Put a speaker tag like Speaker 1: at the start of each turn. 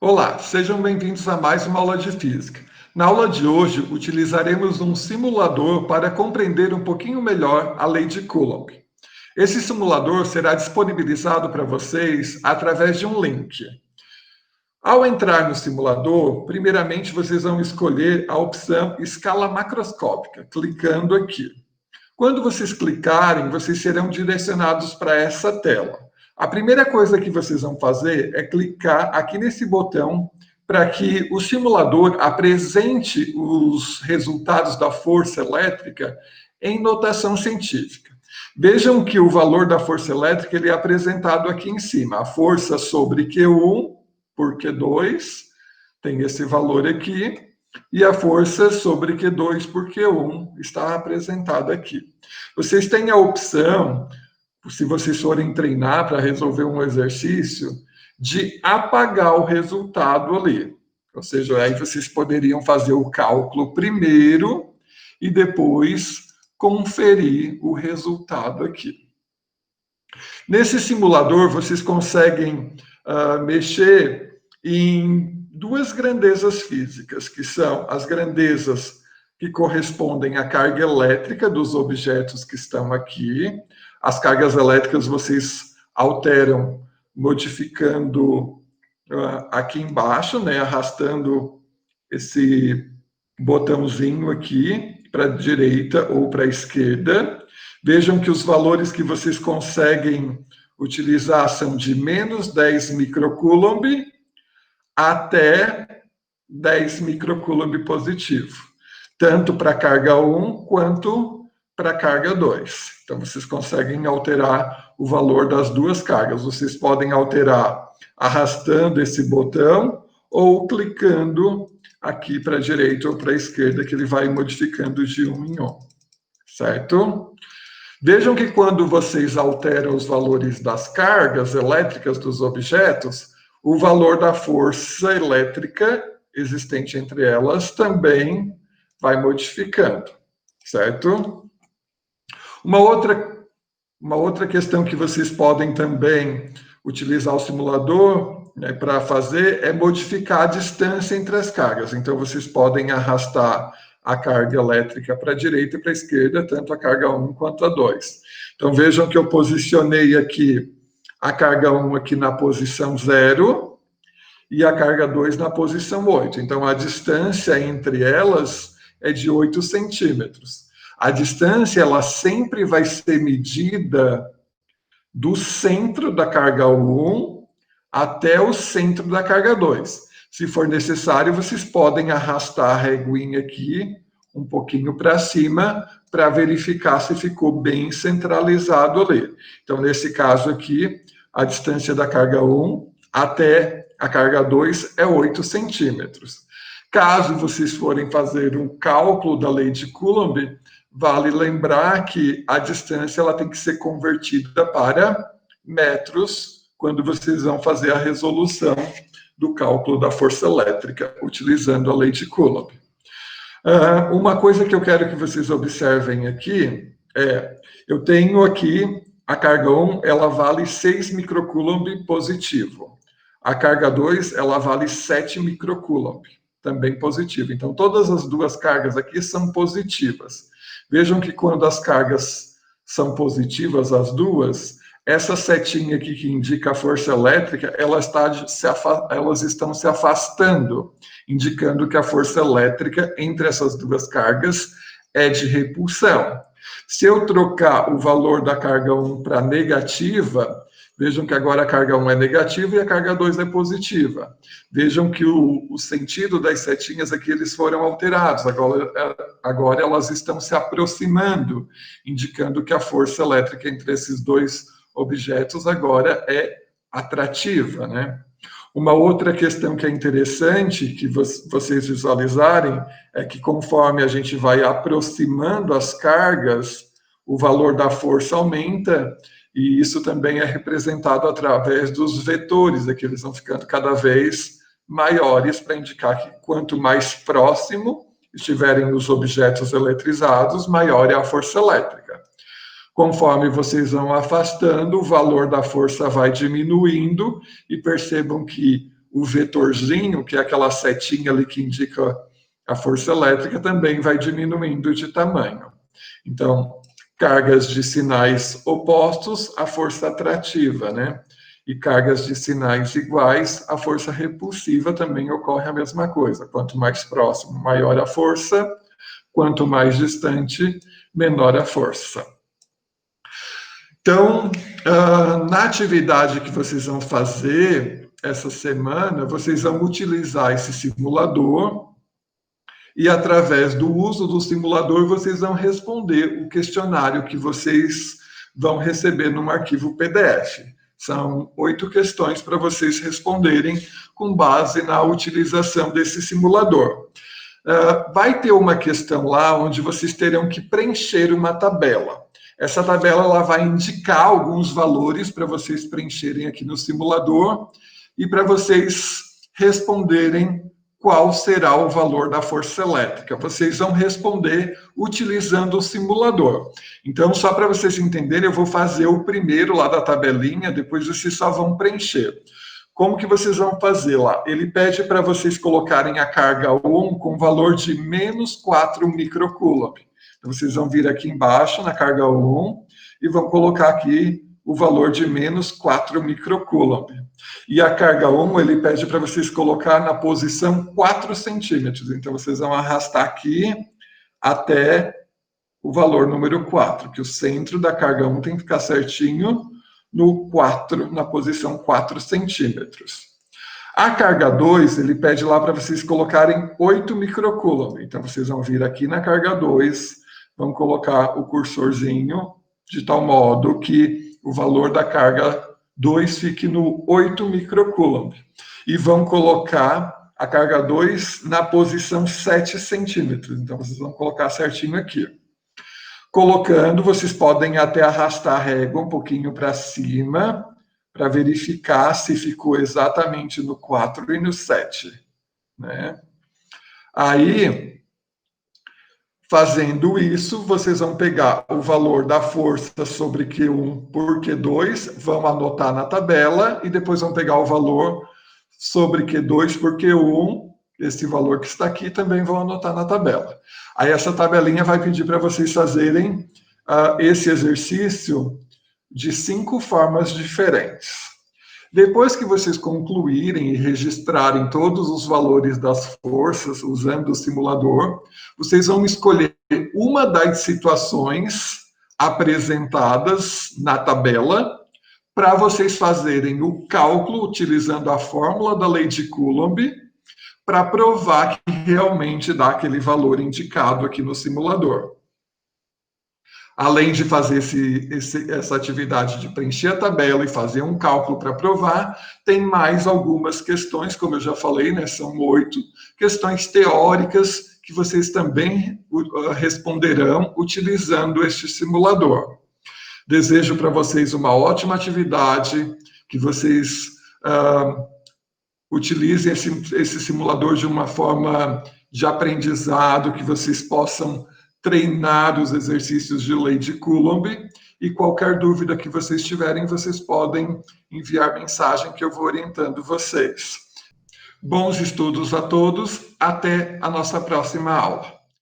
Speaker 1: Olá, sejam bem-vindos a mais uma aula de física. Na aula de hoje, utilizaremos um simulador para compreender um pouquinho melhor a lei de Coulomb. Esse simulador será disponibilizado para vocês através de um link. Ao entrar no simulador, primeiramente vocês vão escolher a opção Escala Macroscópica, clicando aqui. Quando vocês clicarem, vocês serão direcionados para essa tela. A primeira coisa que vocês vão fazer é clicar aqui nesse botão para que o simulador apresente os resultados da força elétrica em notação científica. Vejam que o valor da força elétrica ele é apresentado aqui em cima. A força sobre Q1 por Q2 tem esse valor aqui. E a força sobre Q2 por Q1 está apresentada aqui. Vocês têm a opção, se vocês forem treinar para resolver um exercício, de apagar o resultado ali. Ou seja, aí vocês poderiam fazer o cálculo primeiro e depois conferir o resultado aqui. Nesse simulador, vocês conseguem mexer em duas grandezas físicas, que são as grandezas que correspondem à carga elétrica dos objetos que estão aqui. As cargas elétricas vocês alteram modificando aqui embaixo, né, arrastando esse botãozinho aqui para a direita ou para a esquerda. Vejam que os valores que vocês conseguem utilizar são de menos 10 microcoulomb até 10 microcoulomb positivo, tanto para a carga 1 quanto para a carga 2. Então, vocês conseguem alterar o valor das duas cargas. Vocês podem alterar arrastando esse botão ou clicando aqui para a direita ou para a esquerda, que ele vai modificando de um em um, certo? Vejam que quando vocês alteram os valores das cargas elétricas dos objetos, o valor da força elétrica existente entre elas também vai modificando, certo? Uma outra questão que vocês podem também utilizar o simulador, né, para fazer é modificar a distância entre as cargas. Então, vocês podem arrastar a carga elétrica para a direita e para a esquerda, tanto a carga 1 quanto a 2. Então, vejam que eu posicionei aqui a carga 1 aqui na posição 0 e a carga 2 na posição 8. Então, a distância entre elas é de 8 centímetros. A distância, ela sempre vai ser medida do centro da carga 1 até o centro da carga 2. Se for necessário, vocês podem arrastar a reguinha aqui um pouquinho para cima para verificar se ficou bem centralizado ali. Então, nesse caso aqui, a distância da carga 1 até a carga 2 é 8 centímetros. Caso vocês forem fazer um cálculo da lei de Coulomb, vale lembrar que a distância ela tem que ser convertida para metros quando vocês vão fazer a resolução do cálculo da força elétrica, utilizando a lei de Coulomb. Uma coisa que eu quero que vocês observem aqui é, eu tenho aqui a carga 1, ela vale 6 microcoulomb positivo. A carga 2, ela vale 7 microcoulomb, também positivo. Então, todas as duas cargas aqui são positivas. Vejam que quando as cargas são positivas, as duas, essa setinha aqui que indica a força elétrica, elas estão se afastando, indicando que a força elétrica entre essas duas cargas é de repulsão. Se eu trocar o valor da carga 1 para negativa, vejam que agora a carga 1 é negativa e a carga 2 é positiva. Vejam que o sentido das setinhas aqui eles foram alterados. Agora elas estão se aproximando, indicando que a força elétrica entre esses dois objetos agora é atrativa, né? Uma outra questão que é interessante que vocês visualizarem é que conforme a gente vai aproximando as cargas, o valor da força aumenta, e isso também é representado através dos vetores, que eles vão ficando cada vez maiores para indicar que quanto mais próximo estiverem os objetos eletrizados, maior é a força elétrica. Conforme vocês vão afastando, o valor da força vai diminuindo e percebam que o vetorzinho, que é aquela setinha ali que indica a força elétrica, também vai diminuindo de tamanho. Então, cargas de sinais opostos, a força atrativa, né? E cargas de sinais iguais, a força repulsiva também ocorre a mesma coisa. Quanto mais próximo, maior a força, quanto mais distante, menor a força. Então, na atividade que vocês vão fazer essa semana, vocês vão utilizar esse simulador e, através do uso do simulador, vocês vão responder o questionário que vocês vão receber num arquivo PDF. São 8 questões para vocês responderem com base na utilização desse simulador. Vai ter uma questão lá onde vocês terão que preencher uma tabela. Essa tabela ela vai indicar alguns valores para vocês preencherem aqui no simulador e para vocês responderem qual será o valor da força elétrica. Vocês vão responder utilizando o simulador. Então, só para vocês entenderem, eu vou fazer o primeiro lá da tabelinha, depois vocês só vão preencher. Como que vocês vão fazer lá? Ele pede para vocês colocarem a carga 1 com valor de menos 4 microcoulomb. Então, vocês vão vir aqui embaixo na carga 1 e vão colocar aqui o valor de menos 4 microcoulomb. E a carga 1, ele pede para vocês colocar na posição 4 centímetros. Então, vocês vão arrastar aqui até o valor número 4, que o centro da carga 1 tem que ficar certinho no 4, na posição 4 centímetros. A carga 2, ele pede lá para vocês colocarem 8 microcoulomb. Então, vocês vão vir aqui na carga 2, vão colocar o cursorzinho de tal modo que o valor da carga 2 fique no 8 microcoulomb. E vão colocar a carga 2 na posição 7 centímetros. Então, vocês vão colocar certinho aqui. Colocando, vocês podem até arrastar a régua um pouquinho para cima, para verificar se ficou exatamente no 4 e no 7. Né? Aí, fazendo isso, vocês vão pegar o valor da força sobre Q1 por Q2, vão anotar na tabela, e depois vão pegar o valor sobre Q2 por Q1, esse valor que está aqui, também vão anotar na tabela. Aí essa tabelinha vai pedir para vocês fazerem esse exercício de 5 formas diferentes. Depois que vocês concluírem e registrarem todos os valores das forças usando o simulador, vocês vão escolher uma das situações apresentadas na tabela para vocês fazerem o cálculo utilizando a fórmula da lei de Coulomb para provar que realmente dá aquele valor indicado aqui no simulador. Além de fazer essa atividade de preencher a tabela e fazer um cálculo para provar, tem mais algumas questões, como eu já falei, né, são 8 questões teóricas que vocês também responderão utilizando este simulador. Desejo para vocês uma ótima atividade, que vocês utilizem esse simulador de uma forma de aprendizado, que vocês possam treinar os exercícios de lei de Coulomb, e qualquer dúvida que vocês tiverem, vocês podem enviar mensagem que eu vou orientando vocês. Bons estudos a todos, até a nossa próxima aula.